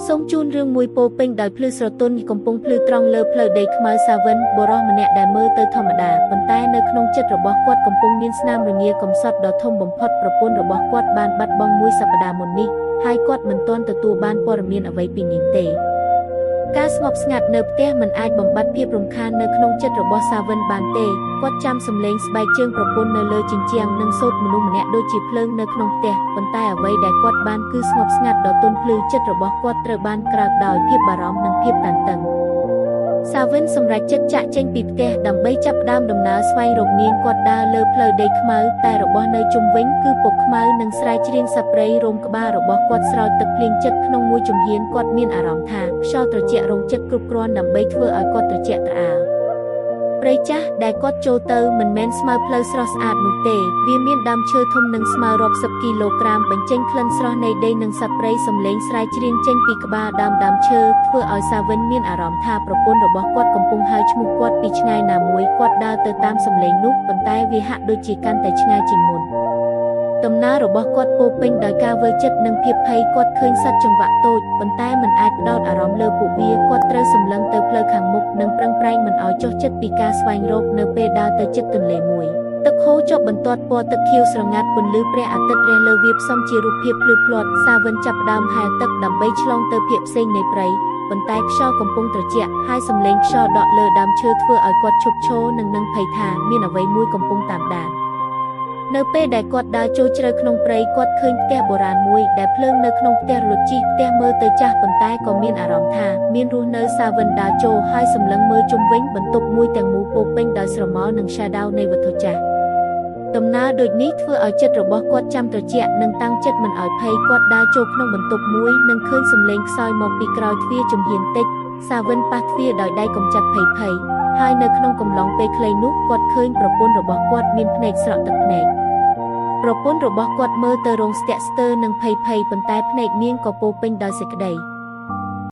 សូមជូនរឿងមួយពោពេញដោយភ្លឺស្រទន់កំពុងភ្លឺត្រង់លើផ្លូវដីខ្មៅសាវិនបុរសម្នាក់ដែលមើលទៅធម្មតាប៉ុន្តែនៅក្នុងចិត្តរបស់គាត់កំពុងមានស្នាមរងាកំសត់ដ៏ធំបំផុតប្រពន្ធរបស់គាត់បានបាត់បង់មួយសប្តាហ៍មុននេះហើយគាត់មិនទាន់ទទួលបានព័ត៌មានអ្វីពីនាងទេការស្ងប់ស្ងាត់នៅផ្ទះមិនអាចបំបត្តិភាពរំខាននៅក្នុងចិត្តរបស់សាវិនបានទេគាត់ចាំសំឡេងស្បែកជើងប្រពន្ធនៅលើជញ្ជាំងនិងសូត្រមនុស្សម្នាក់ដូចជាភ្លើងនៅក្នុងផ្ទះប៉ុន្តែអ្វីដែលគាត់បានគឺស្ងប់ស្ងាត់ដ៏ទន់ភ្លឺចិត្តរបស់គាត់ត្រូវបានក្រើកដោយភាពបារម្ភនិងភាពតានតឹងសាវិនសម្រេចចិត្តចាកចេញពីផ្ទះដើម្បីចាប់ផ្ដើមដំណើរស្វែងរកនាងគាត់ដើរលើផ្លូវដីខ្មៅតែរបស់នៅជុំវិញគឺពកខ្មៅនិងស្រែច្រៀងសត្វព្រៃរោមក្បាលរបស់គាត់ស្រោចទឹកភ្លៀងចិត្តក្នុងមួយជំហានគាត់មានអារម្មណ៍ថាខ្យល់ត្រជាក់រងចិត្តគ្រប់គ្រាន់ដើម្បីធ្វើឲ្យគាត់ត្រជាក់ត្រអាលព្រៃចាស់ដែលគាត់ចូលទៅមិនមែនស្មៅផ្លូវស្រស់ស្អាតនោះទេវាមានដើមឈើធំនិងស្មៅរាប់សិបគីឡូក្រាមបញ្ចេញក្លិនស្រស់នៃដីនិងសត្វព្រៃសំឡេងស្រែច្រៀងចេញពីក្បាលដើមឈើធ្វើឲ្យសាវិនមានអារម្មណ៍ថាប្រពន្ធរបស់គាត់កំពុងហៅឈ្មោះគាត់ពីឆ្ងាយណាមួយគាត់ដើរទៅតាមសំឡេងនោះប៉ុន្តែវាហាក់ដូចជាកាន់តែឆ្ងាយជាងមុនដំណើររបស់គាត់ពោពេញដោយការវើចិត្តនិងភាពភ័យគាត់ឃើញសត្វចង្វាក់តូចប៉ុន្តែមិនអាចផ្ដោតអារម្មណ៍លើពួកវាគាត់ត្រូវសម្លឹងទៅផ្លូវខាងមុខនិងប្រឹងប្រែងមិនឲ្យចុះចិត្តពីការស្វែងរកនៅពេលដើរទៅជិតទន្លេមួយទឹកហូរជាប់បន្ទាត់ពណ៌ទឹកខៀវស្រងាត់ពន្លឺព្រះអាទិត្យរះលើវាផ្សំជារូបភាពភ្លឺភ្លាត់សាវិនចាប់ផ្ដើមហែលទឹកដើម្បីឆ្លងទៅភាគផ្សេងនៃព្រៃប៉ុន្តែខ្យល់កំពុងត្រជាក់ហើយសំឡេងខ្យល់ដក់លើដើមឈើធ្វើឲ្យគាត់ឈប់ឈរនិងនឹងភ័យថាមានអ្វីមួយកំពុងតាមដាននៅពេលដែលគាត់ដើរចូលជ្រៅក្នុងព្រៃគាត់ឃើញផ្ទះបុរាណមួយដែលភ្លើងនៅក្នុងផ្ទះរលត់ជីផ្ទះមើលទៅចាស់ប៉ុន្តែក៏មានអារម្មណ៍ថាមានរស់នៅសាវិនដើរចូលហើយសម្លឹងមើលជុំវិញបន្ទប់មួយទាំងមូលពោពេញដោយស្រមោលនិង shadow នៃវត្ថុចាស់ដំណើរដូចនេះធ្វើឲ្យចិត្តរបស់គាត់ចាំត្រជាក់និងតាំងចិត្តមិនឲ្យភ័យគាត់ដើរចូលក្នុងបន្ទប់មួយនិងឃើញសំឡេងខ្សោយមកពីក្រោយទ្វារជំហានតិចសាវិនប៉ះទ្វារដោយដៃកំចាត់ភ័យហើយនៅក្នុងកំឡុងពេលខ្លីនោះគាត់ឃើញប្រពន្ធរបស់គាត់មានភ្នែកស្រក់ទឹកភ្នែកប្រពន្ធរបស់គាត់មើលទៅរងស្ទាក់ស្ទើរនិងភ័យប៉ុន្តែភ្នែកនាងក៏ពោពេញដោយសេចក្តី